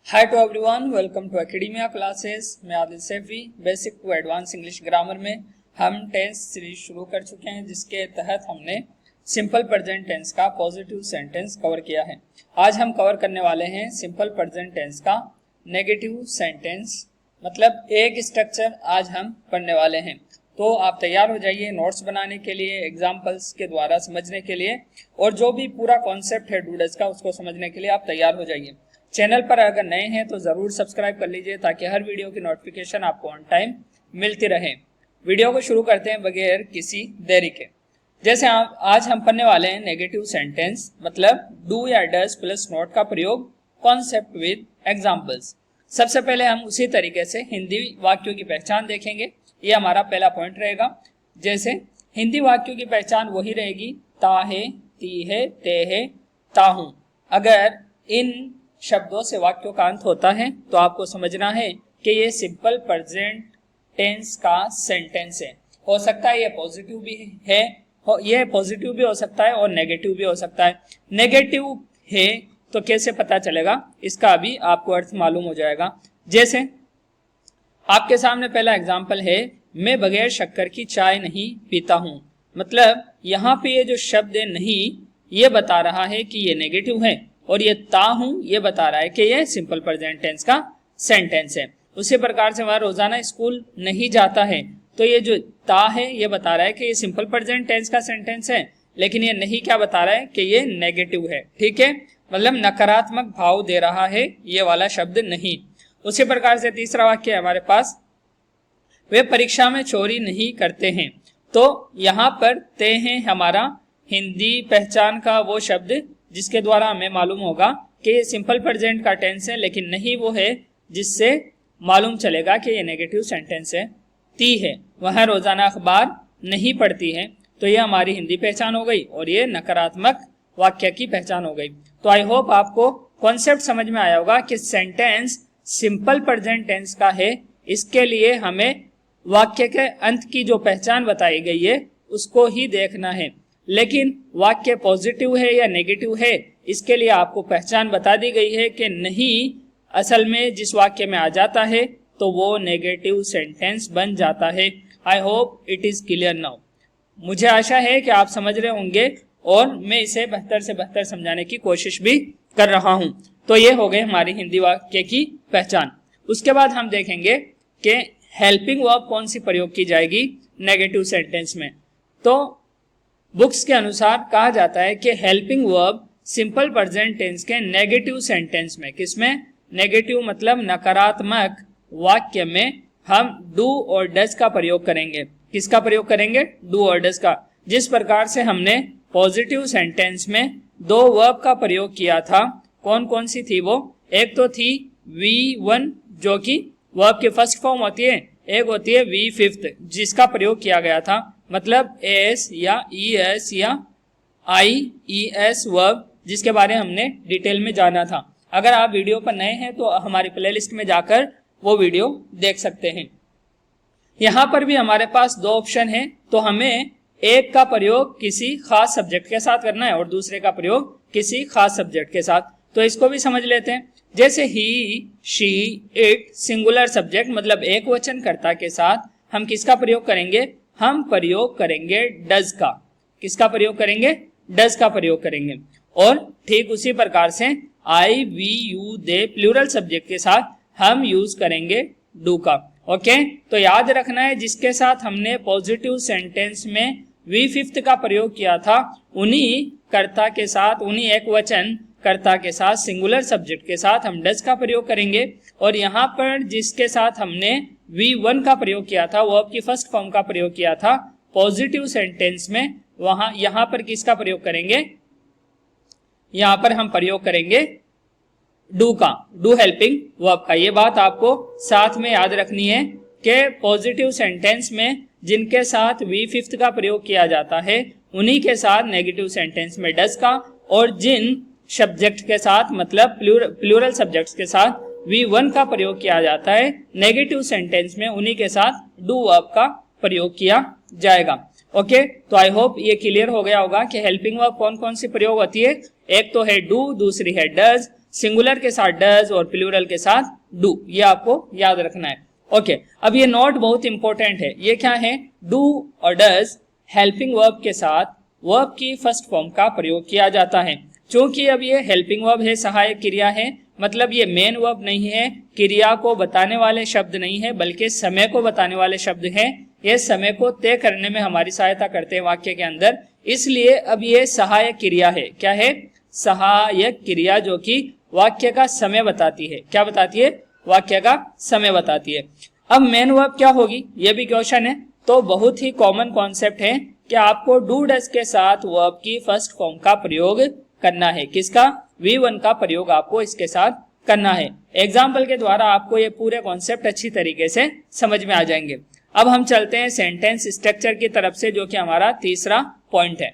Hi to everyone, welcome to academia classes. मैं Adil Saifi. Basic to advance English grammar में हम tense series शुरू कर चुके हैं, जिसके तहत हमने सिंपल प्रेजेंट टेंस का पॉजिटिव सेंटेंस कवर किया है। आज हम कवर करने वाले हैं सिंपल प्रेजेंट टेंस का नेगेटिव सेंटेंस, मतलब एक स्ट्रक्चर आज हम पढ़ने वाले हैं। तो आप तैयार हो जाइए नोट्स बनाने के लिए, एग्जाम्पल्स के द्वारा समझने के लिए, और जो भी पूरा कॉन्सेप्ट है डूडस का उसको समझने के लिए आप तैयार हो जाइए। चैनल पर अगर नए हैं तो जरूर सब्सक्राइब कर लीजिए ताकि हर वीडियो की नोटिफिकेशन आपको ऑन टाइम मिलती रहे। वीडियो को शुरू करते हैं बगैर किसी देरी के। जैसे आज हम पढ़ने वाले हैं नेगेटिव सेंटेंस, मतलब डू या डज प्लस नॉट का प्रयोग, कॉन्सेप्ट विद एग्जाम्पल्स। सबसे पहले हम उसी तरीके से हिंदी वाक्यों की पहचान देखेंगे। ये हमारा पहला पॉइंट रहेगा। जैसे हिंदी वाक्यों की पहचान वही रहेगी, ता है, ती है, ते है, ताहूं। अगर इन शब्दों से वाक्यों का अंत होता है तो आपको समझना है कि ये सिंपल प्रेजेंट टेंस का सेंटेंस है। हो सकता है ये पॉजिटिव भी है, ये पॉजिटिव भी हो सकता है और नेगेटिव भी हो सकता है। नेगेटिव है तो कैसे पता चलेगा, इसका अभी आपको अर्थ मालूम हो जाएगा। जैसे आपके सामने पहला एग्जाम्पल है, मैं बगैर शक्कर की चाय नहीं पीता हूं। मतलब यहाँ पे ये जो शब्द है नहीं, ये बता रहा है कि ये नेगेटिव है, और ये ता हूं ये बता रहा है कि ये सिंपल प्रेजेंट टेंस का सेंटेंस है। उसी प्रकार से वह रोजाना स्कूल नहीं जाता है, तो ये जो ता है ये बता रहा है कि ये सिंपल प्रेजेंट टेंस का सेंटेंस है, लेकिन ये नहीं क्या बता रहा है कि ये नेगेटिव है। ठीक है, मतलब नकारात्मक भाव दे रहा है ये वाला शब्द नहीं। उसी प्रकार से तीसरा वाक्य है हमारे पास, वे परीक्षा में चोरी नहीं करते हैं। तो यहाँ पर ते हैं हमारा हिंदी पहचान का वो शब्द जिसके द्वारा हमें मालूम होगा कि ये सिंपल प्रेजेंट का टेंस है, लेकिन नहीं वो है जिससे मालूम चलेगा कि ये नेगेटिव सेंटेंस है। ती है, वह रोजाना अखबार नहीं पढ़ती है, तो ये हमारी हिंदी पहचान हो गई और ये नकारात्मक वाक्य की पहचान हो गई। तो आई होप आपको कॉन्सेप्ट समझ में आया होगा कि सेंटेंस सिंपल प्रेजेंट टेंस का है। इसके लिए हमें वाक्य के अंत की जो पहचान बताई गई है उसको ही देखना है, लेकिन वाक्य पॉजिटिव है या नेगेटिव है इसके लिए आपको पहचान बता दी गई है कि नहीं, असल में जिस वाक्य में आ जाता है तो वो नेगेटिव सेंटेंस बन जाता है। I hope it is clear now. मुझे आशा है कि आप समझ रहे होंगे और मैं इसे बेहतर से बेहतर समझाने की कोशिश भी कर रहा हूं। तो ये हो गए हमारी हिंदी वाक्य की पहचान। उसके बाद हम देखेंगे कि हेल्पिंग वर्ब कौन सी प्रयोग की जाएगी नेगेटिव सेंटेंस में। तो बुक्स के अनुसार कहा जाता है कि helping verb simple present tense के नेगेटिव सेंटेंस में, किसमें नेगेटिव मतलब नकारात्मक वाक्य में, हम डू और डज का प्रयोग करेंगे। किसका प्रयोग करेंगे? डू और डज का। जिस प्रकार से हमने पॉजिटिव सेंटेंस में दो वर्ब का प्रयोग किया था, कौन कौन सी थी वो? एक तो थी V1 जो कि वर्ब की फर्स्ट फॉर्म होती है, एक होती है V5 जिसका प्रयोग किया गया था, मतलब एस या ES या IES वर्ब, जिसके बारे में हमने डिटेल में जाना था। अगर आप वीडियो पर नए हैं तो हमारी प्लेलिस्ट में जाकर वो वीडियो देख सकते हैं। यहाँ पर भी हमारे पास दो ऑप्शन है, तो हमें एक का प्रयोग किसी खास सब्जेक्ट के साथ करना है और दूसरे का प्रयोग किसी खास सब्जेक्ट के साथ। तो इसको भी समझ लेते हैं। जैसे ही, शी, इट सिंगुलर सब्जेक्ट मतलब एक वचन कर्ता के साथ हम किसका प्रयोग करेंगे? हम प्रयोग करेंगे डज का। किसका प्रयोग करेंगे? डज का प्रयोग करेंगे। और ठीक उसी प्रकार से I, we, you, they plural subject के साथ हम यूज करेंगे डू का। ओके, तो याद रखना है जिसके साथ हमने पॉजिटिव सेंटेंस में V5 का प्रयोग किया था, उन्हीं कर्ता के साथ, उन्हीं एक वचन कर्ता के साथ सिंगुलर सब्जेक्ट के साथ हम डज का प्रयोग करेंगे। और यहाँ पर जिसके साथ हमने V1 का प्रयोग किया था, वर्ब की फर्स्ट फॉर्म का प्रयोग किया था पॉजिटिव सेंटेंस में, वहां यहाँ पर किसका प्रयोग करेंगे? यहाँ पर हम प्रयोग करेंगे डू का, डू हेल्पिंग वर्ब का। ये बात आपको साथ में याद रखनी है कि पॉजिटिव सेंटेंस में जिनके साथ V5 का प्रयोग किया जाता है उन्हीं के साथ नेगेटिव सेंटेंस में डज का, और जिन सब्जेक्ट के साथ मतलब प्लूरल सब्जेक्ट्स के साथ V1 का प्रयोग किया जाता है नेगेटिव सेंटेंस में, उन्हीं के साथ डू वर्ब का प्रयोग किया जाएगा। ओके, तो आई होप ये क्लियर हो गया होगा कि हेल्पिंग वर्ब कौन कौन सी प्रयोग होती है। एक तो है डू, दूसरी है डज, सिंगुलर के साथ डज और प्लूरल के साथ डू, ये आपको याद रखना है। ओके, अब ये नोट बहुत इंपॉर्टेंट है। ये क्या है? डू और डज हेल्पिंग वर्ब के साथ वर्ब की फर्स्ट फॉर्म का प्रयोग किया जाता है। क्योंकि अब ये हेल्पिंग वर्ब है, सहायक क्रिया है, मतलब ये मेन वर्ब नहीं है, क्रिया को बताने वाले शब्द नहीं है, बल्कि समय को बताने वाले शब्द है। ये समय को तय करने में हमारी सहायता करते हैं वाक्य के अंदर, इसलिए अब ये सहायक क्रिया है। क्या है? सहायक क्रिया, जो कि वाक्य का समय बताती है। क्या बताती है? वाक्य का समय बताती है। अब मेन वर्ब क्या होगी, ये भी क्वेश्चन है। तो बहुत ही कॉमन कॉन्सेप्ट है कि आपको डू डज के साथ वर्ब की फर्स्ट फॉर्म का प्रयोग करना है। किसका? V1 का प्रयोग आपको इसके साथ करना है। एग्जाम्पल के द्वारा आपको ये पूरे कॉन्सेप्ट अच्छी तरीके से समझ में आ जाएंगे। अब हम चलते हैं सेंटेंस स्ट्रक्चर की तरफ से, जो कि हमारा तीसरा पॉइंट है।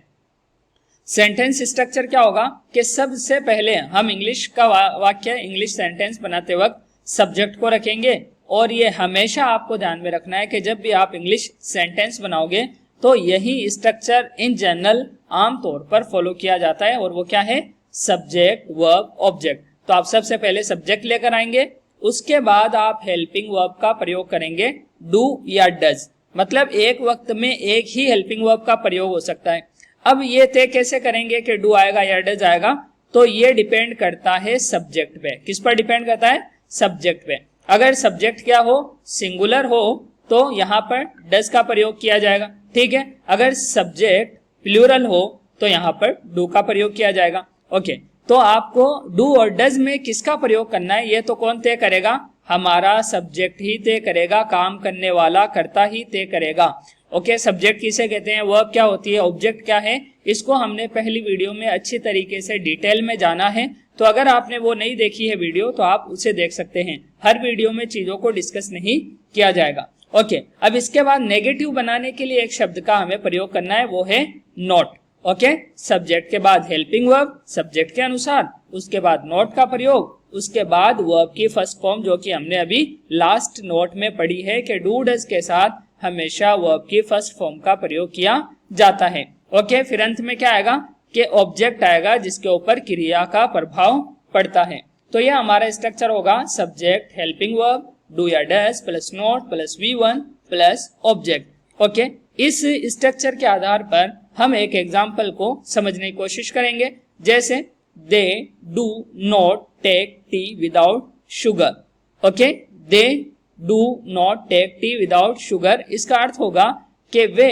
सेंटेंस स्ट्रक्चर क्या होगा कि सबसे पहले हम इंग्लिश का वाक्य, इंग्लिश सेंटेंस बनाते वक्त सब्जेक्ट को रखेंगे, और ये हमेशा आपको ध्यान में रखना है कि जब भी आप इंग्लिश सेंटेंस बनाओगे तो यही स्ट्रक्चर इन जनरल आमतौर पर फॉलो किया जाता है, और वो क्या है? Subject, verb, object. तो आप सबसे पहले सब्जेक्ट लेकर आएंगे, उसके बाद आप हेल्पिंग वर्ब का प्रयोग करेंगे, डू या डज। मतलब एक वक्त में एक ही हेल्पिंग वर्ब का प्रयोग हो सकता है। अब ये तय कैसे करेंगे कि डू आएगा या डज आएगा? तो ये डिपेंड करता है सब्जेक्ट पे। किस पर डिपेंड करता है? सब्जेक्ट पे। अगर सब्जेक्ट क्या हो? सिंगुलर हो, तो यहाँ पर डज का प्रयोग किया जाएगा, ठीक है। अगर सब्जेक्ट प्लूरल हो तो यहाँ पर डू का प्रयोग किया जाएगा। ओके, तो आपको डू और डज में किसका प्रयोग करना है, ये तो कौन तय करेगा? हमारा सब्जेक्ट ही तय करेगा, काम करने वाला कर्ता ही तय करेगा। ओके, सब्जेक्ट किसे कहते हैं, वर्ब क्या होती है, ऑब्जेक्ट क्या है, इसको हमने पहली वीडियो में अच्छी तरीके से डिटेल में जाना है। तो अगर आपने वो नहीं देखी है वीडियो तो आप उसे देख सकते हैं। हर वीडियो में चीजों को डिस्कस नहीं किया जाएगा। ओके, अब इसके बाद नेगेटिव बनाने के लिए एक शब्द का हमें प्रयोग करना है, वो है नॉट। ओके, सब्जेक्ट के बाद हेल्पिंग वर्ब सब्जेक्ट के अनुसार, उसके बाद नॉट का प्रयोग, उसके बाद वर्ब की फर्स्ट फॉर्म, जो कि हमने अभी लास्ट नोट में पढ़ी है कि डू डज के साथ हमेशा वर्ब की फर्स्ट फॉर्म का प्रयोग किया जाता है। ओके, फिर अंत में क्या आएगा कि ऑब्जेक्ट आएगा जिसके ऊपर क्रिया का प्रभाव पड़ता है। तो यह हमारा स्ट्रक्चर होगा, सब्जेक्ट, हेल्पिंग वर्ब, डू या does plus not plus V1 plus object. Okay, इस स्ट्रक्चर के आधार पर हम एक एग्जाम्पल को समझने की कोशिश करेंगे, जैसे they do not take tea without sugar. Okay, they do not take tea without sugar, इसका अर्थ होगा कि वे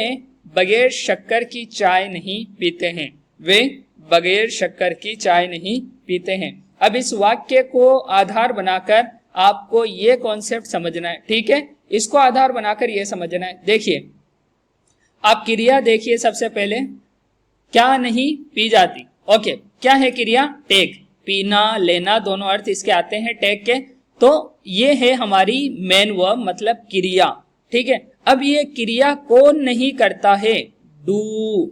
बगैर शक्कर की चाय नहीं पीते हैं। वे बगैर शक्कर की चाय नहीं पीते हैं। अब इस वाक्य को आधार बनाकर आपको ये कॉन्सेप्ट समझना है, ठीक है। इसको आधार बनाकर ये समझना है। देखिए, आप क्रिया देखिए, सबसे पहले क्या नहीं पी जाती। ओके, क्या है क्रिया? टेक, पीना, लेना, दोनों अर्थ इसके आते हैं टेक के। तो ये है हमारी मेन वर्ब, मतलब क्रिया, ठीक है। अब ये क्रिया कौन नहीं करता है? डू,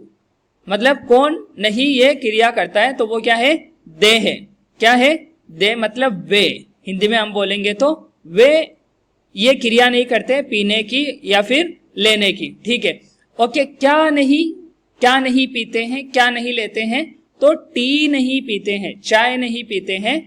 मतलब कौन नहीं ये क्रिया करता है, तो वो क्या है? दे है। क्या है? दे, मतलब वे। हिंदी में हम बोलेंगे तो वे ये क्रिया नहीं करते पीने की या फिर लेने की, ठीक है। ओके, क्या नहीं पीते हैं, क्या नहीं लेते हैं, तो टी नहीं पीते हैं, चाय नहीं पीते हैं।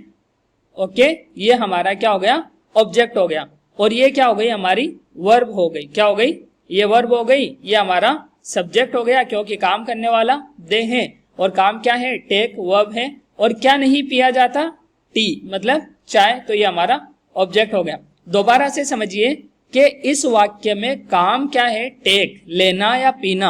ओके, ये हमारा क्या हो गया? ऑब्जेक्ट हो गया। और ये क्या हो गई? हमारी वर्ब हो गई। क्या हो गई? ये वर्ब हो गई। ये हमारा सब्जेक्ट हो गया, क्योंकि काम करने वाला दे है, और काम क्या है? टेक, वर्ब है। और क्या नहीं पिया जाता? टी, मतलब चाय, तो ये हमारा ऑब्जेक्ट हो गया। दोबारा से समझिए कि इस वाक्य में काम क्या है? टेक, लेना या पीना।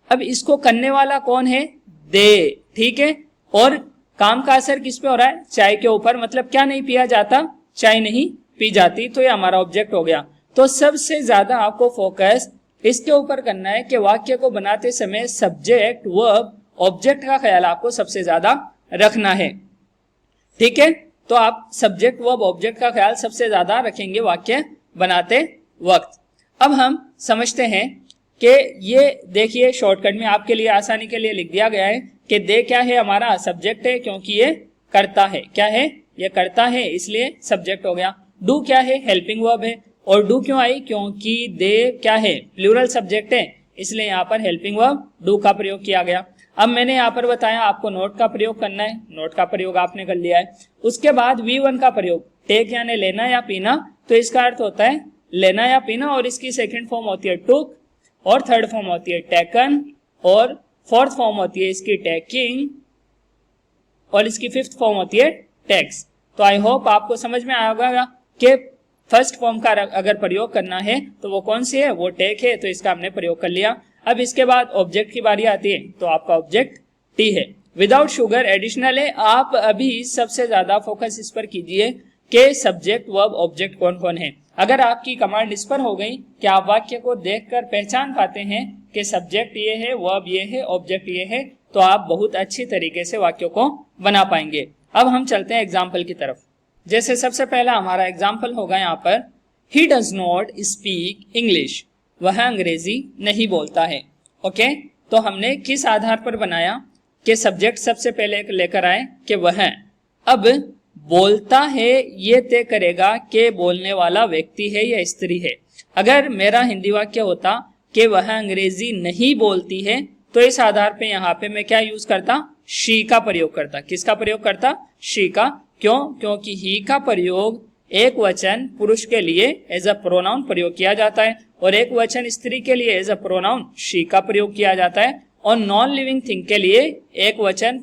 अब इसको करने वाला कौन है? दे, ठीक है। और काम का असर किस पे हो रहा है? चाय के ऊपर, मतलब क्या नहीं पिया जाता? चाय नहीं पी जाती, तो ये हमारा ऑब्जेक्ट हो गया। तो सबसे ज्यादा आपको फोकस इसके ऊपर करना है कि वाक्य को बनाते समय सब्जेक्ट, वर्ब, ऑब्जेक्ट का ख्याल आपको सबसे ज्यादा रखना है, ठीक है। तो आप सब्जेक्ट, वर्ब, ऑब्जेक्ट का ख्याल सबसे ज्यादा रखेंगे वाक्य बनाते वक्त। अब हम समझते हैं कि ये देखिए, शॉर्टकट में आपके लिए आसानी के लिए लिख दिया गया है कि दे क्या है? हमारा सब्जेक्ट है, क्योंकि ये करता है। क्या है? ये करता है, इसलिए सब्जेक्ट हो गया। डू क्या है? हेल्पिंग वर्ब है। और डू क्यों आई? क्योंकि दे क्या है? प्लूरल सब्जेक्ट है, इसलिए यहाँ पर हेल्पिंग वर्ब डू का प्रयोग किया गया। अब मैंने यहाँ पर बताया आपको नोट का प्रयोग करना है, नोट का प्रयोग आपने कर लिया है। उसके बाद V1 का प्रयोग, टेक यानी लेना या पीना, तो इसका अर्थ होता है लेना या पीना, और इसकी सेकंड फॉर्म होती है टुक, और थर्ड फॉर्म होती है टेकन, और फोर्थ फॉर्म होती है इसकी टेकिंग, और इसकी फिफ्थ फॉर्म होती है टेक्स। तो आई होप आपको समझ में आएगा कि फर्स्ट फॉर्म का अगर प्रयोग करना है तो वो कौन सी है, वो टेक है, तो इसका हमने प्रयोग कर लिया। अब इसके बाद ऑब्जेक्ट की बारी आती है, तो आपका ऑब्जेक्ट टी है। विदाउट शुगर एडिशनल है। आप अभी सबसे ज्यादा फोकस इस पर कीजिए कि सब्जेक्ट वर्ब ऑब्जेक्ट कौन कौन है। अगर आपकी कमांड इस पर हो गई कि आप वाक्य को देखकर पहचान पाते हैं कि सब्जेक्ट ये है, वर्ब ये है, ऑब्जेक्ट ये है, तो आप बहुत अच्छी तरीके से वाक्यों को बना पाएंगे। अब हम चलते हैं एग्जाम्पल की तरफ। जैसे सबसे पहला हमारा एग्जाम्पल होगा यहाँ पर, he does not speak English, वह अंग्रेजी नहीं बोलता है। ओके, तो हमने किस आधार पर बनाया कि सब्जेक्ट सबसे पहले लेकर आए कि वह। अब बोलता है ये तय करेगा कि बोलने वाला व्यक्ति है या स्त्री है। अगर मेरा हिंदी वाक्य होता कि वह अंग्रेजी नहीं बोलती है, तो इस आधार पे यहाँ पे मैं क्या यूज करता, शी का प्रयोग करता। किसका प्रयोग करता, शी का। क्यों, क्योंकि ही का प्रयोग एक वचन पुरुष के लिए एज अ प्रोनाउन प्रयोग किया जाता है, और एक वचन स्त्री के लिए एज अ प्रोनाउन शी का प्रयोग किया जाता है, और नॉन लिविंग थिंग के लिए एक वचन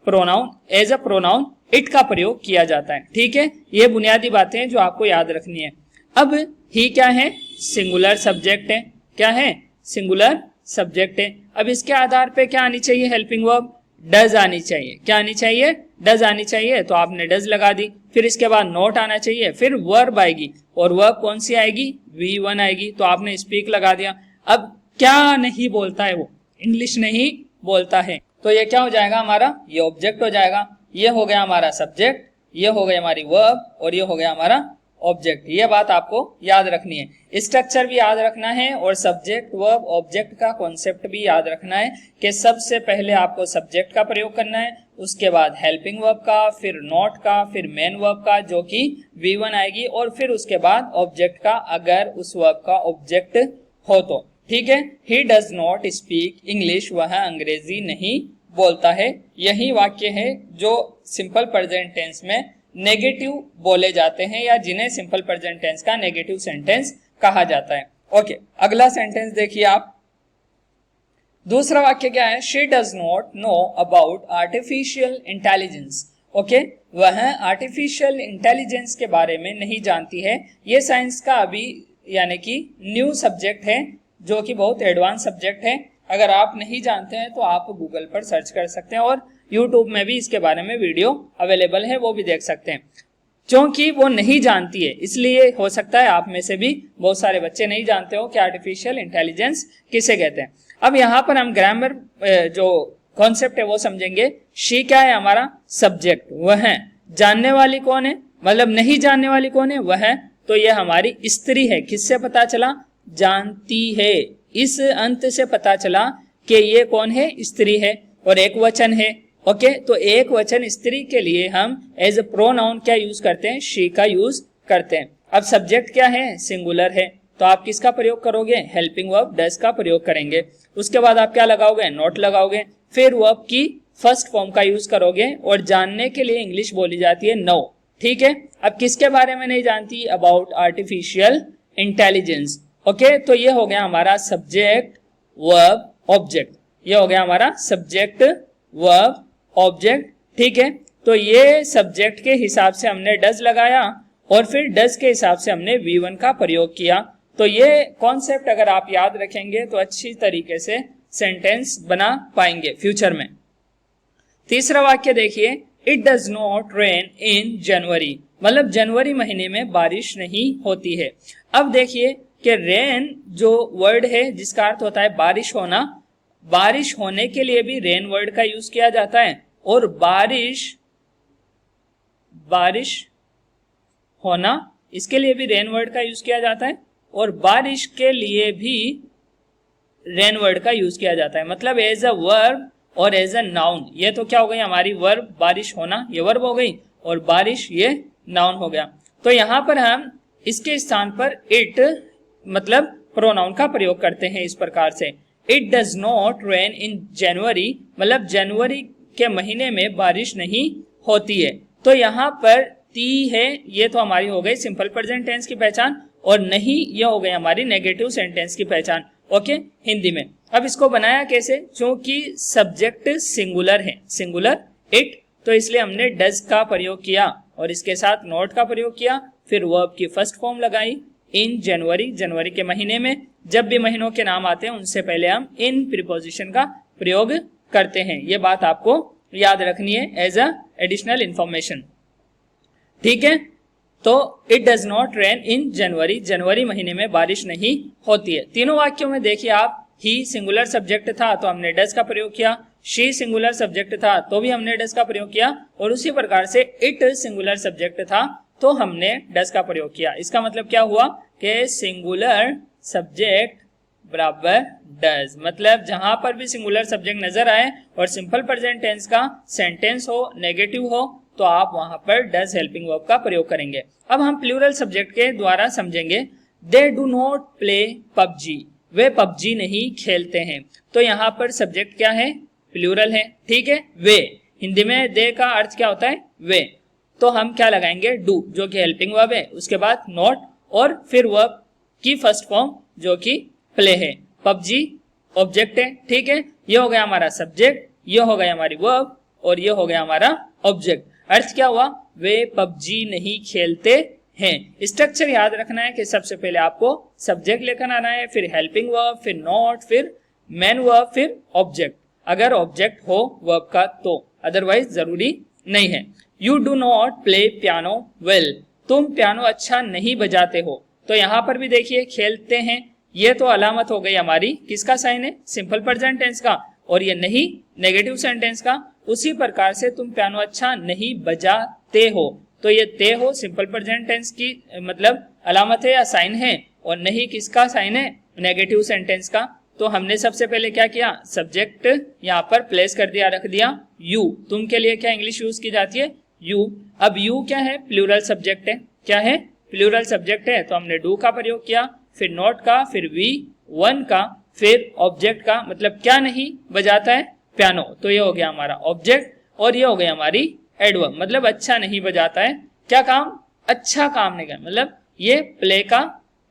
pronoun as a pronoun it का प्रयोग किया जाता है। ठीक है, ये बुनियादी बातें जो आपको याद रखनी है। अब ही क्या है, सिंगुलर सब्जेक्ट है। क्या है, सिंगुलर सब्जेक्ट है। अब इसके आधार पे क्या आनी चाहिए, हेल्पिंग वर्ब डज आनी चाहिए। क्या आनी चाहिए, डज आनी चाहिए, तो आपने डज लगा दी। फिर इसके बाद नोट आना चाहिए, फिर वर्ब आएगी, और वर्ब कौन सी आएगी, V1 आएगी, तो आपने स्पीक लगा दिया। अब क्या नहीं बोलता है, वो इंग्लिश नहीं बोलता है, तो ये क्या हो जाएगा हमारा, ये ऑब्जेक्ट हो जाएगा। ये हो गया हमारा सब्जेक्ट, ये हो गई हमारी वर्ब, और ये हो गया हमारा ऑब्जेक्ट। ये बात आपको याद रखनी है, स्ट्रक्चर भी याद रखना है, और सब्जेक्ट वर्ब ऑब्जेक्ट का कॉन्सेप्ट भी याद रखना है कि सबसे पहले आपको सब्जेक्ट का प्रयोग करना है, उसके बाद हेल्पिंग वर्ब का, फिर नॉट का, फिर मेन वर्ब का जो कि V1 आएगी, और फिर उसके बाद ऑब्जेक्ट का अगर उस वर्ब का ऑब्जेक्ट हो तो। ठीक है, he does not speak English, वह अंग्रेजी नहीं बोलता है। यही वाक्य है जो सिंपल प्रेजेंट टेंस में नेगेटिव बोले जाते हैं, या जिन्हें सिंपल प्रेजेंट टेंस का नेगेटिव सेंटेंस कहा जाता है। ओके, अगला सेंटेंस देखिए आप। दूसरा वाक्य क्या है, she does not know about artificial intelligence. Okay, वह आर्टिफिशियल इंटेलिजेंस के बारे में नहीं जानती है। ये साइंस का अभी यानी कि न्यू सब्जेक्ट है, जो कि बहुत एडवांस सब्जेक्ट है। अगर आप नहीं जानते हैं तो आप गूगल पर सर्च कर सकते हैं, और यूट्यूब में भी इसके बारे में वीडियो अवेलेबल है, वो भी देख सकते हैं। क्योंकि वो नहीं जानती है, इसलिए हो सकता है आप में से भी बहुत सारे बच्चे नहीं जानते हो कि आर्टिफिशियल इंटेलिजेंस किसे कहते हैं। अब यहाँ पर हम ग्रामर जो कॉन्सेप्ट है वो समझेंगे। शी क्या है, हमारा सब्जेक्ट, वह है। जानने वाली कौन है, मतलब नहीं जानने वाली कौन है, वह है, तो ये हमारी स्त्री है। किससे पता चला, जानती है। इस अंत से पता चला कि ये कौन है, स्त्री है, और एक वचन है। ओके, तो एक वचन स्त्री के लिए हम एज ए प्रोनाउन क्या यूज करते हैं, शी का यूज करते हैं। अब सब्जेक्ट क्या है, सिंगुलर है, तो आप किसका प्रयोग करोगे, हेल्पिंग वर्ब डज का प्रयोग करेंगे। उसके बाद आप क्या लगाओगे, नॉट लगाओगे, फिर वर्ब की फर्स्ट फॉर्म का यूज करोगे, और जानने के लिए इंग्लिश बोली जाती है नो। ठीक है, अब किसके बारे में नहीं जानती, अबाउट आर्टिफिशियल इंटेलिजेंस। ओके, तो ये हो गया हमारा सब्जेक्ट वर्ब ऑब्जेक्ट, ये हो गया हमारा सब्जेक्ट वर्ब ऑब्जेक्ट। ठीक है, तो ये सब्जेक्ट के हिसाब से हमने डज लगाया, और फिर डज के हिसाब से हमने V1 का प्रयोग किया। तो ये कॉन्सेप्ट अगर आप याद रखेंगे तो अच्छी तरीके से सेंटेंस बना पाएंगे फ्यूचर में। तीसरा वाक्य देखिए, इट डज नॉट रेन इन जनवरी, मतलब जनवरी महीने में बारिश नहीं होती है। अब देखिए कि रेन जो वर्ड है जिसका अर्थ होता है बारिश होना, बारिश होने के लिए भी रेन वर्ड का यूज किया जाता है, और बारिश होना इसके लिए भी रेन वर्ड का यूज किया जाता है, और बारिश के लिए भी रेन वर्ड का यूज किया जाता है, मतलब एज अ वर्ब और एज अ नाउन। ये तो क्या हो गई हमारी वर्ब, बारिश होना ये वर्ब हो गई, और बारिश ये नाउन हो गया। तो यहां पर हम इसके स्थान पर इट मतलब प्रोनाउन का प्रयोग करते हैं इस प्रकार से, इट डज नॉट रेन इन जनवरी, मतलब जनवरी के महीने में बारिश नहीं होती है। तो यहाँ पर ती है, ये तो हमारी हो गई सिंपल प्रेजेंट टेंस की पहचान, और नहीं ये हो गई हमारी नेगेटिव सेंटेंस की पहचान। ओके, हिंदी में अब इसको बनाया कैसे, क्योंकि सब्जेक्ट सिंगुलर है, सिंगुलर इट, तो इसलिए हमने डज का प्रयोग किया और इसके साथ नॉट का प्रयोग किया, फिर वर्ब की फर्स्ट फॉर्म लगाई इन जनवरी, जनवरी के महीने में। जब भी महीनों के नाम आते हैं उनसे पहले हम इन प्रीपोजिशन का प्रयोग करते हैं। ये बात आपको याद रखनी है एज अ एडिशनल इंफॉर्मेशन, ठीक है। तो इट डज नॉट रेन इन जनवरी, जनवरी महीने में बारिश नहीं होती है। तीनों वाक्यों में देखिए आप, ही सिंगुलर सब्जेक्ट था तो हमने डज का प्रयोग किया, शी सिंगुलर सब्जेक्ट था तो भी हमने डज का प्रयोग किया, और उसी प्रकार से इट सिंगुलर सब्जेक्ट था तो हमने डज का प्रयोग किया। इसका मतलब क्या हुआ कि सिंगुलर सब्जेक्ट बराबर डज, मतलब जहां पर भी सिंगुलर सब्जेक्ट नजर आए और सिंपल प्रेजेंट टेंस का सेंटेंस हो, नेगेटिव हो, तो आप वहां पर डज हेल्पिंग वर्ब का प्रयोग करेंगे। अब हम प्लूरल सब्जेक्ट के द्वारा समझेंगे। दे do not play PUBG, way PUBG नहीं खेलते हैं। तो यहाँ पर सब्जेक्ट क्या है, प्लूरल है, ठीक है, वे। हिंदी में दे का अर्थ क्या होता है, वे। तो हम क्या लगाएंगे, डू, जो कि हेल्पिंग वर्ब है, उसके बाद नॉट, और फिर वर्ब की फर्स्ट फॉर्म जो कि प्ले है। पबजी ऑब्जेक्ट है, ठीक है, ये हो गया हमारा सब्जेक्ट, ये हो गया हमारी वर्ब, और ये हो गया हमारा ऑब्जेक्ट। अर्थ क्या हुआ, वे पबजी नहीं खेलते हैं। स्ट्रक्चर याद रखना है कि सबसे पहले आपको सब्जेक्ट लेकर आना है, फिर हेल्पिंग वर्ब, फिर नॉट, फिर मेन वर्ब, फिर ऑब्जेक्ट, अगर ऑब्जेक्ट हो वर्ब का तो, अदरवाइज जरूरी नहीं है। You do not play piano well, तुम पियानो अच्छा नहीं बजाते हो। तो यहाँ पर भी देखिए खेलते हैं, ये तो अलामत हो गई हमारी, किसका साइन है, सिंपल प्रेजेंट टेंस का, और ये नहीं नेगेटिव सेंटेंस का। उसी प्रकार से तुम पियानो अच्छा नहीं बजाते हो, तो ये ते हो सिंपल प्रेजेंट टेंस की मतलब अलामत है या साइन है, और नहीं किसका साइन है, नेगेटिव सेंटेंस का। तो हमने सबसे पहले क्या किया, सब्जेक्ट यहाँ पर प्लेस कर दिया, रख दिया यू। तुम के लिए क्या इंग्लिश यूज की जाती है, यू। अब यू क्या है, प्लूरल सब्जेक्ट है, क्या है, प्लूरल सब्जेक्ट है, तो हमने डू का प्रयोग किया, फिर नॉट का, फिर वी, वन का, फिर ऑब्जेक्ट का, मतलब क्या नहीं बजाता है, पियानो, तो ये हो गया हमारा ऑब्जेक्ट, और ये हो गया हमारी एडवर्ब, मतलब अच्छा नहीं बजाता है, क्या काम, अच्छा काम नहीं कर, मतलब ये प्ले का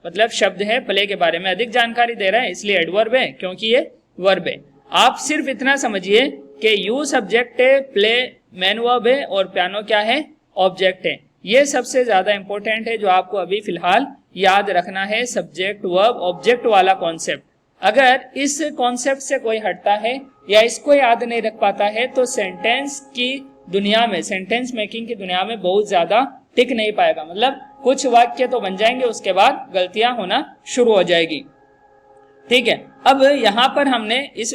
मतलब शब्द है, प्ले के बारे में अधिक जानकारी दे रहा है, इसलिए एडवर्ब है, क्योंकि ये वर्ब है। आप सिर्फ इतना समझिए कि यू सब्जेक्ट है, प्ले मेन वर्ब है, और पियानो क्या है, ऑब्जेक्ट है। ये सबसे ज्यादा इंपॉर्टेंट है जो आपको अभी फिलहाल याद रखना है, सब्जेक्ट वर्ब ऑब्जेक्ट वाला कॉन्सेप्ट। अगर इस कॉन्सेप्ट से कोई हटता है या इसको याद नहीं रख पाता है तो सेंटेंस की दुनिया में, सेंटेंस मेकिंग की दुनिया में बहुत ज्यादा टिक नहीं पाएगा। मतलब कुछ वाक्य तो बन जाएंगे, उसके बाद गलतियां होना शुरू हो जाएगी, ठीक है। अब यहाँ पर हमने इस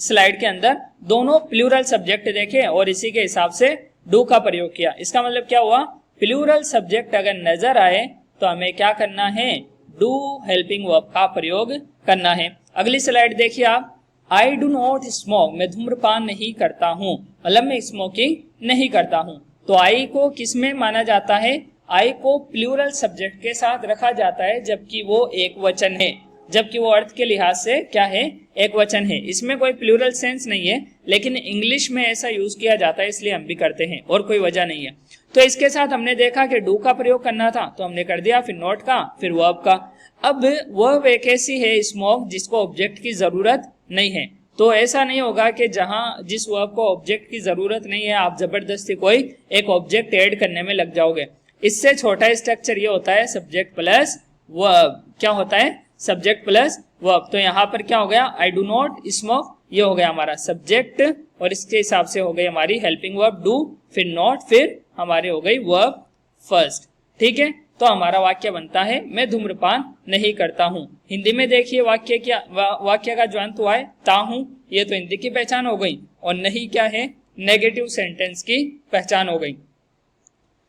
स्लाइड के अंदर दोनों प्लूरल सब्जेक्ट देखे और इसी के हिसाब से डू का प्रयोग किया। इसका मतलब क्या हुआ, प्लूरल सब्जेक्ट अगर नजर आए तो हमें क्या करना है, डू हेल्पिंग वर्ब का प्रयोग करना है। अगली स्लाइड देखिए आप, आई डू नॉट स्मोक, मैं धूम्रपान नहीं करता हूँ, मतलब मैं स्मोकिंग नहीं करता हूँ। तो आई को किस में माना जाता है, आई को प्लूरल सब्जेक्ट के साथ रखा जाता है, जबकि वो एक वचन है, जबकि वो अर्थ के लिहाज से क्या है, एक वचन है। इसमें कोई प्लूरल सेंस नहीं है, लेकिन इंग्लिश में ऐसा यूज किया जाता है, इसलिए हम भी करते हैं, और कोई वजह नहीं है। तो इसके साथ हमने देखा कि डू का प्रयोग करना था तो हमने कर दिया, फिर नॉट का, फिर वर्ब का। अब वर्ब एक ऐसी है स्मोक जिसको ऑब्जेक्ट की जरूरत नहीं है। तो ऐसा नहीं होगा कि जहां जिस वर्ब को ऑब्जेक्ट की जरूरत नहीं है आप जबरदस्ती कोई एक ऑब्जेक्ट ऐड करने में लग जाओगे। इससे छोटा स्ट्रक्चर ये होता है सब्जेक्ट प्लस वर्ब। क्या होता है, सब्जेक्ट प्लस वर्ब। तो यहाँ पर क्या हो गया, आई डू नॉट स्मोक, ये हो गया हमारा सब्जेक्ट, और इसके हिसाब से हो गई हमारी हेल्पिंग वर्ब डू, फिर नॉट, फिर हमारी हो गई वर्ब फर्स्ट, ठीक है। तो हमारा वाक्य बनता है मैं धूम्रपान नहीं करता हूँ। हिंदी में देखिए वाक्य क्या, वाक्य का जो अंत हुआ है ता हूँ, ये तो हिंदी की पहचान हो गई, और नहीं क्या है, नेगेटिव सेंटेंस की पहचान हो गई।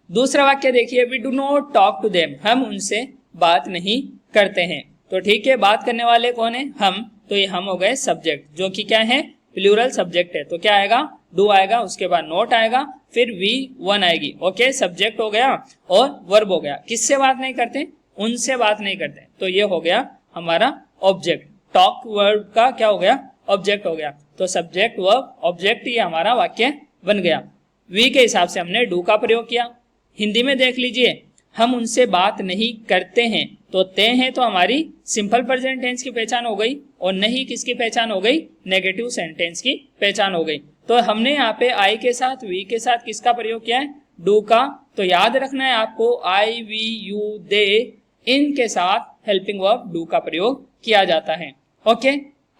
दूसरा वाक्य देखिए, we do not talk to them, हम उनसे बात नहीं करते हैं। तो ठीक है, बात करने वाले कौन है, हम। तो ये हम हो गए सब्जेक्ट, जो कि क्या है, प्लूरल सब्जेक्ट है। तो क्या आएगा, डू आएगा, उसके बाद नॉट आएगा, फिर वी वन आएगी। ओके, सब्जेक्ट हो गया और वर्ब हो गया। किससे बात नहीं करते, उनसे बात नहीं करते। तो ये हो गया हमारा ऑब्जेक्ट। टॉक वर्ब का क्या हो गया, ऑब्जेक्ट हो गया। तो सब्जेक्ट वर्ब ऑब्जेक्ट ये हमारा वाक्य बन गया। वी के हिसाब से हमने डू का प्रयोग किया। हिंदी में देख लीजिए, हम उनसे बात नहीं करते हैं, तो ते हैं तो हमारी सिंपल प्रेजेंट टेंस की पहचान हो गई, और नहीं किसकी पहचान हो गई, नेगेटिव सेंटेंस की पहचान हो गई। तो हमने यहाँ पे आई के साथ वी के साथ किसका प्रयोग किया है, डू का। तो याद रखना है आपको, आई वी यू दे इनके साथ हेल्पिंग वर्ब डू का प्रयोग किया जाता है। ओके,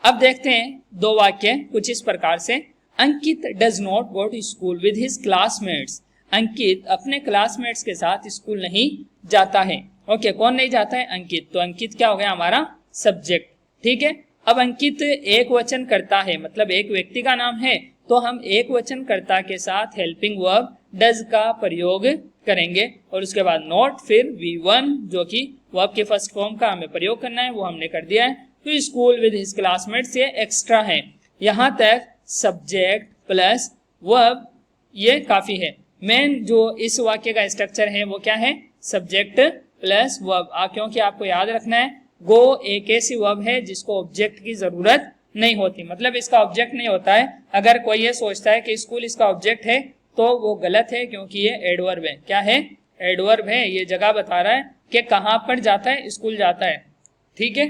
अब देखते हैं दो वाक्य कुछ इस प्रकार से। Ankit does not go to school with his classmates. Ankit अपने क्लासमेट्स के साथ स्कूल नहीं जाता है। ओके, कौन नहीं जाता है, अंकित। तो अंकित क्या हो गया हमारा सब्जेक्ट, ठीक है। अब अंकित एक वचन करता है, मतलब एक व्यक्ति का नाम है, तो हम एक वचन कर्ता के साथ हेल्पिंग वर्ब डज का प्रयोग करेंगे, और उसके बाद नॉट, फिर V1 जो कि वर्ब के फर्स्ट फॉर्म का हमें प्रयोग करना है वो हमने कर दिया है। तो स्कूल विद हिज क्लासमेट्स ये एक्स्ट्रा है। यहां तक सब्जेक्ट प्लस वर्ब ये काफी है। मेन जो इस वाक्य का स्ट्रक्चर है वो क्या है, सब्जेक्ट प्लस वर्ब। क्योंकि आपको याद रखना है, गो एक ऐसी वर्ब है जिसको ऑब्जेक्ट की जरूरत नहीं होती, मतलब इसका ऑब्जेक्ट नहीं होता है। अगर कोई ये सोचता है कि स्कूल इसका ऑब्जेक्ट है तो वो गलत है, क्योंकि ये एडवर्ब है। क्या है, एडवर्ब है। ये जगह बता रहा है कि कहां पर जाता है, स्कूल जाता है, ठीक है।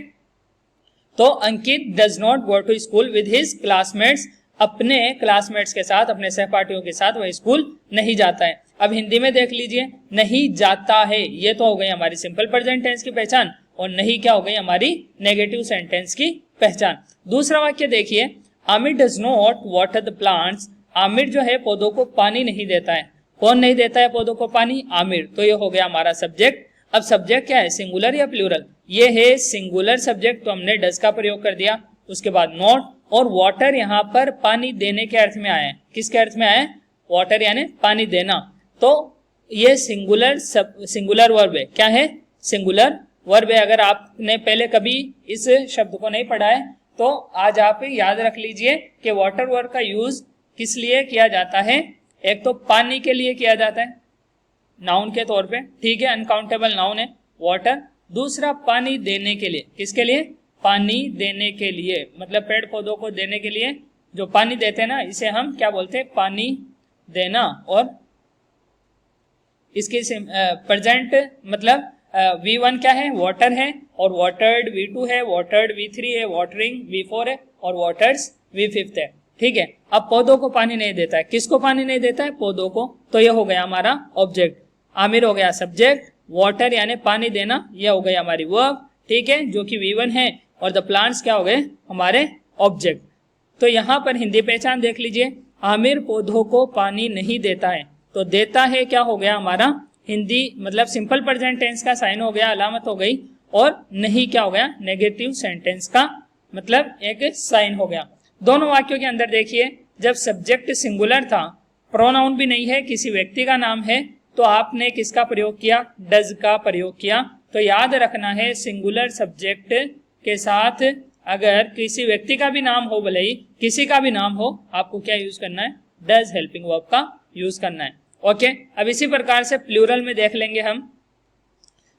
तो Ankit does not go to school with his classmates, अपने क्लासमेट्स के साथ, अपने सहपाठियों के साथ वह स्कूल नहीं जाता है। अब हिंदी में देख लीजिए, नहीं जाता है ये तो हो गई हमारी सिंपल प्रेजेंट टेंस की पहचान, और नहीं क्या हो गई हमारी नेगेटिव सेंटेंस की पहचान। दूसरा वाक्य देखिए, Aamir does not water the plants. Aamir जो है पौधों को पानी नहीं देता है। कौन नहीं देता है पौधों को पानी, आमिर। तो ये हो गया हमारा सब्जेक्ट। अब सब्जेक्ट क्या है, सिंगुलर या प्लूरल, ये है सिंगुलर सब्जेक्ट, तो हमने डज का प्रयोग कर दिया। उसके बाद नॉट, और वाटर यहाँ पर पानी देने के अर्थ में आया है। किसके अर्थ में आया है, वाटर यानी पानी देना। तो ये सिंगुलर वर्ब है। क्या है, सिंगुलर वर्ब है। अगर आपने पहले कभी इस शब्द को नहीं पढ़ा है तो आज आप याद रख लीजिए कि वाटर वर्ब का यूज किस लिए किया जाता है। एक तो पानी के लिए किया जाता है नाउन के तौर पे, ठीक है, अनकाउंटेबल नाउन है वाटर। दूसरा पानी देने के लिए, किसके लिए, पानी देने के लिए, मतलब पेड़ पौधों को देने के लिए जो पानी देते हैं ना, इसे हम क्या बोलते हैं, पानी देना। और इसकी प्रेजेंट मतलब V1 क्या है, वाटर है, और वाटर्ड V2 है, वाटर्ड V3 है, वाटरिंग V4 है, और वाटर्स V5 है, ठीक है। अब पौधों को पानी नहीं देता है, किसको पानी नहीं देता है, पौधों को। तो ये हो गया हमारा ऑब्जेक्ट। आमिर हो गया सब्जेक्ट, वाटर यानी पानी देना ये हो गई हमारी वर्ब, ठीक है, जो कि V1 है, और द प्लांट्स क्या हो गए हमारे ऑब्जेक्ट। तो यहाँ पर हिंदी पहचान देख लीजिए, आमिर पौधों को पानी नहीं देता है, तो देता है क्या हो गया हमारा हिंदी मतलब सिंपल प्रेजेंट टेंस का साइन हो गया, अलामत हो गई, और नहीं क्या हो गया, नेगेटिव सेंटेंस का मतलब एक साइन हो गया। दोनों वाक्यों के अंदर देखिए, जब सब्जेक्ट सिंगुलर था, प्रोनाउन भी नहीं है, किसी व्यक्ति का नाम है, तो आपने किसका प्रयोग किया, डज का प्रयोग किया। तो याद रखना है, सिंगुलर सब्जेक्ट के साथ अगर किसी व्यक्ति का भी नाम हो, भले ही किसी का भी नाम हो, आपको क्या यूज करना है, डज हेल्पिंग वर्ब का यूज करना है। ओके, अब इसी प्रकार से प्लूरल में देख लेंगे हम,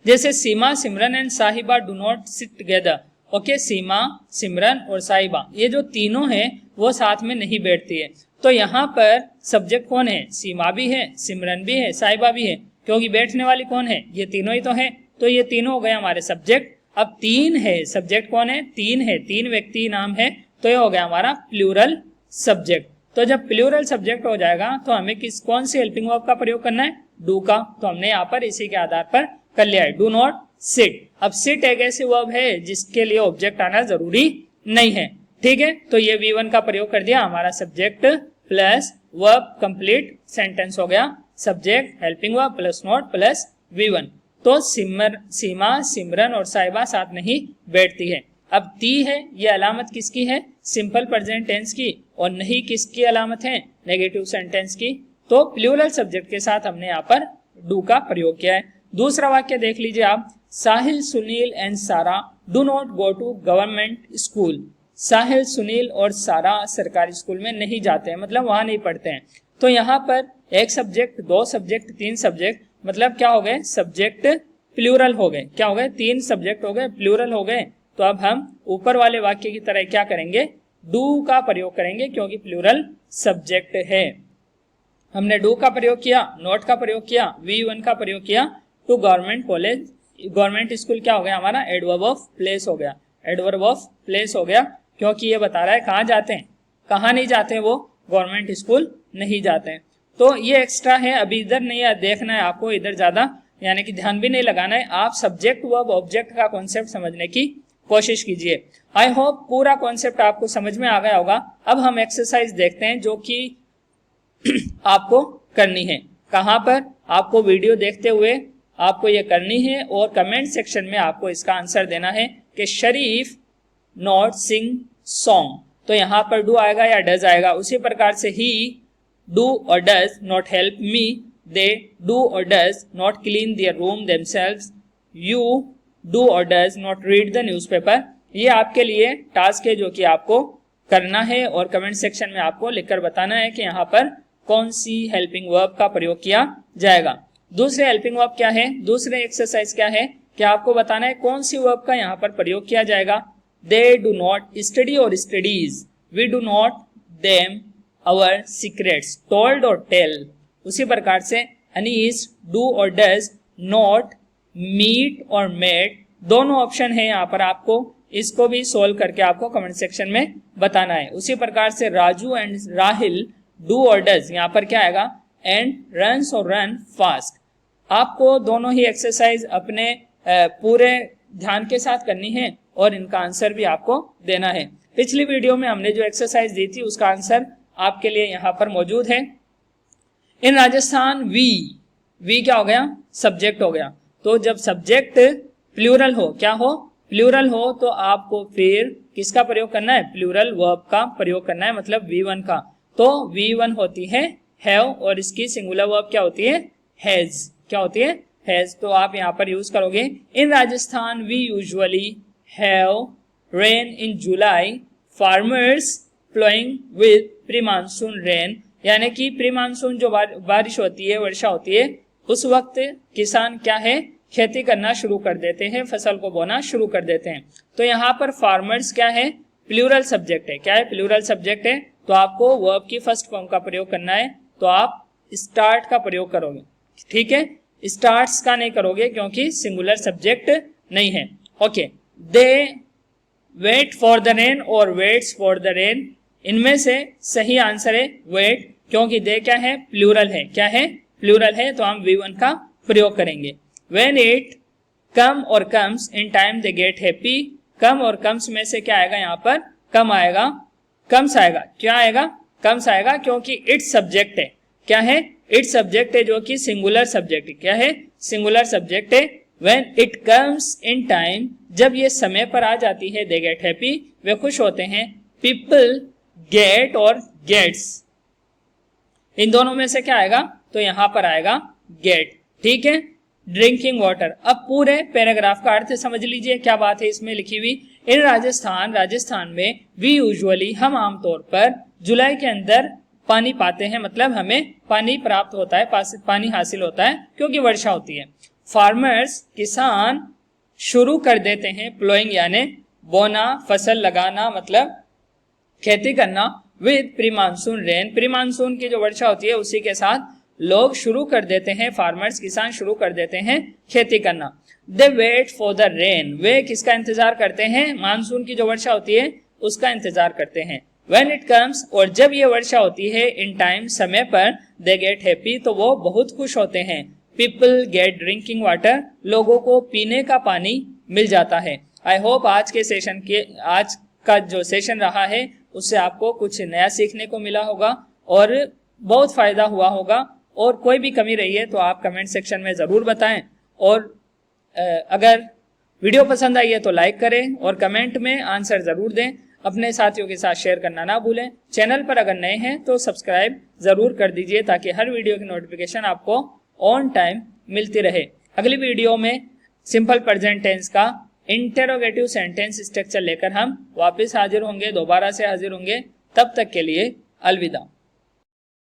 जैसे Seema, Simran and Sahiba do not sit together. Okay, Seema, Simran और साहिबा ये जो तीनों हैं वो साथ में नहीं बैठती है। तो यहाँ पर सब्जेक्ट कौन है, सीमा भी है, सिमरन भी है, साहिबा भी है, क्योंकि बैठने वाली कौन है, ये तीनों ही तो है। तो ये तीनों हो गए हमारे सब्जेक्ट। अब तीन है, सब्जेक्ट कौन है, तीन है, तीन व्यक्ति नाम है, तो ये हो गया हमारा प्लूरल सब्जेक्ट। तो जब प्लूरल सब्जेक्ट हो जाएगा तो हमें कौन सी हेल्पिंग वर्ब का प्रयोग करना है, डू का। तो हमने यहाँ पर इसी के आधार पर कर लिया है, डू नॉट सिट। अब सिट एक ऐसी वर्ब है जिसके लिए ऑब्जेक्ट आना जरूरी नहीं है, ठीक है। तो ये V1 का प्रयोग कर दिया, हमारा subject plus verb complete sentence हो गया, subject helping verb plus not plus V1। तो सीमा, सिमरन और साहिबा साथ नहीं बैठती है। अब ती है, ये अलामत किसकी है, सिंपल प्रेजेंट टेंस की, और नहीं किसकी अलामत है, नेगेटिव सेंटेंस की। तो प्लूरल सब्जेक्ट के साथ हमने यहाँ पर डू का प्रयोग किया है। दूसरा वाक्य देख लीजिए आप, Sahil, Sunil and Sara do not go to government school. Sahil, Sunil और सारा सरकारी स्कूल में नहीं जाते हैं, मतलब वहां नहीं पढ़ते हैं। तो यहाँ पर एक सब्जेक्ट, दो सब्जेक्ट, तीन सब्जेक्ट, मतलब क्या हो गए, सब्जेक्ट प्लूरल हो गए। क्या हो गए, तीन सब्जेक्ट हो गए, प्लूरल हो गए। तो अब हम ऊपर वाले वाक्य की तरह क्या करेंगे, डू का प्रयोग करेंगे क्योंकि प्लूरल सब्जेक्ट है। हमने डू का प्रयोग किया, नॉट का प्रयोग किया, V1 का प्रयोग किया to government college, government school क्या हो गया हमारा, एडवर्ब ऑफ प्लेस हो गया, एडवर्ब ऑफ प्लेस हो गया क्योंकि ये बता रहा है कहाँ जाते हैं, कहाँ नहीं जाते हैं, वो गवर्नमेंट स्कूल नहीं जाते हैं। तो ये एक्स्ट्रा है, अभी इधर नहीं है, देखना है आपको, इधर ज्यादा यानी कि ध्यान भी नहीं लगाना है। आप सब्जेक्ट वर्ब ऑब्जेक्ट का कॉन्सेप्ट समझने की कोशिश कीजिए। आई होप पूरा कॉन्सेप्ट आपको समझ में आ गया होगा। अब हम एक्सरसाइज देखते हैं जो कि आपको करनी है। कहां पर, आपको वीडियो देखते हुए आपको ये करनी है और कमेंट सेक्शन में आपको इसका आंसर देना है कि शरीफ नॉट सिंग सॉन्ग, तो यहाँ पर डू आएगा या डज आएगा। उसी प्रकार से ही डू और does not help me, they do और does not clean their room themselves, you do और does not read the newspaper. ये आपके लिए टास्क है जो कि आपको करना है और कमेंट सेक्शन में आपको लिखकर बताना है कि यहाँ पर कौन सी हेल्पिंग वर्ब का प्रयोग किया जाएगा। दूसरे हेल्पिंग वर्ब क्या है, दूसरे एक्सरसाइज क्या है कि आपको बताना है कौन सी वर्ब का यहाँ पर प्रयोग किया जाएगा। दे डू नॉट स्टडी और studies, we do not them our secrets, told और टेल। उसी प्रकार से अनीस डू और डज नॉट मीट और मेट, दोनों ऑप्शन है यहाँ पर, आपको इसको भी सोल्व करके आपको कमेंट सेक्शन में बताना है। उसी प्रकार से राजू एंड राहिल डू और डज, यहाँ पर क्या आएगा, एंड रन्स और रन फास्ट। आपको दोनों ही एक्सरसाइज अपने पूरे ध्यान के साथ करनी है और इनका आंसर भी आपको देना है। पिछली वीडियो में हमने जो एक्सरसाइज दी थी उसका आंसर आपके लिए यहाँ पर मौजूद है। इन राजस्थान वी क्या हो गया, सब्जेक्ट हो गया। तो जब सब्जेक्ट प्लूरल हो, क्या हो, प्लूरल हो, तो आपको फिर किसका प्रयोग करना है, प्लूरल वर्ब का प्रयोग करना है, मतलब V1 का। तो V1 होती है हैव और इसकी सिंगुलर वर्ब क्या होती है, हैज, क्या होती है, हैज। तो आप यहाँ पर यूज करोगे in Rajasthan we usually have rain in July, farmers plowing with pre monsoon rain, यानी कि प्री मानसून जो बारिश होती है, वर्षा होती है, उस वक्त किसान क्या है, खेती करना शुरू कर देते हैं, फसल को बोना शुरू कर देते हैं। तो यहाँ पर फार्मर्स क्या है, प्लूरल सब्जेक्ट है, क्या है, प्लूरल सब्जेक्ट है। तो आपको वर्ब की फर्स्ट फॉर्म का प्रयोग करना है, तो आप स्टार्ट का प्रयोग करोगे, ठीक है, स्टार्ट्स का नहीं करोगे क्योंकि सिंगुलर सब्जेक्ट नहीं है। Okay, they wait for the rain और वेट्स फॉर द रेन, इनमें से सही आंसर है वेट, क्योंकि दे क्या है, प्लूरल है, क्या है, प्लूरल है, तो हम V1 का प्रयोग करेंगे। When it come और comes in time they get happy, come और comes में से क्या आएगा, यहाँ पर कम आएगा, comes आएगा, क्या आएगा, comes आएगा, क्योंकि it सब्जेक्ट है, क्या है, it सब्जेक्ट है जो कि सिंगुलर सब्जेक्ट है, क्या है, सिंगुलर सब्जेक्ट है। When it comes in time, जब ये समय पर आ जाती है, they get happy, वे खुश होते हैं। People get और gets, इन दोनों में से क्या आएगा, तो यहाँ पर आएगा get, ठीक है। ड्रिंकिंग वाटर, अब पूरे पैराग्राफ का अर्थ समझ लीजिए, क्या बात है इसमें लिखी हुई। इन राजस्थान, राजस्थान में वी यूजुअली, हम आमतौर पर जुलाई के अंदर पानी पाते हैं, मतलब हमें पानी प्राप्त होता है, पानी हासिल होता है क्योंकि वर्षा होती है। फार्मर्स, किसान शुरू कर देते हैं, प्लोइंग यानी बोना, फसल लगाना, मतलब खेती करना, with pre monsoon rain, pre monsoon की जो वर्षा होती है उसी के साथ लोग शुरू कर देते हैं, फार्मर्स किसान शुरू कर देते हैं खेती करना। दे वेट फॉर द रेन, वे किसका इंतजार करते हैं, मानसून की जो वर्षा होती है उसका इंतजार करते हैं। व्हेन इट कम्स, और जब ये वर्षा होती है, इन टाइम समय पर, दे गेट हैप्पी, तो वो बहुत खुश होते हैं। पीपल गेट ड्रिंकिंग वाटर, लोगों को पीने का पानी मिल जाता है। आई होप आज का जो सेशन रहा है उससे आपको कुछ नया सीखने को मिला होगा और बहुत फायदा हुआ होगा। और कोई भी कमी रही है तो आप कमेंट सेक्शन में ज़रूर बताएं, और अगर वीडियो पसंद आई है तो लाइक करें और कमेंट में आंसर ज़रूर दें। अपने साथियों के साथ शेयर करना ना भूलें। चैनल पर अगर नए हैं तो सब्सक्राइब ज़रूर कर दीजिए ताकि हर वीडियो की नोटिफिकेशन आपको ऑन टाइम मिलती रहे। अगली वीडियो में सिंपल प्रेजेंट टेंस का इंटेरोगेटिव सेंटेंस स्ट्रक्चर लेकर हम वापस हाजिर होंगे, दोबारा से हाजिर होंगे। तब तक के लिए अलविदा।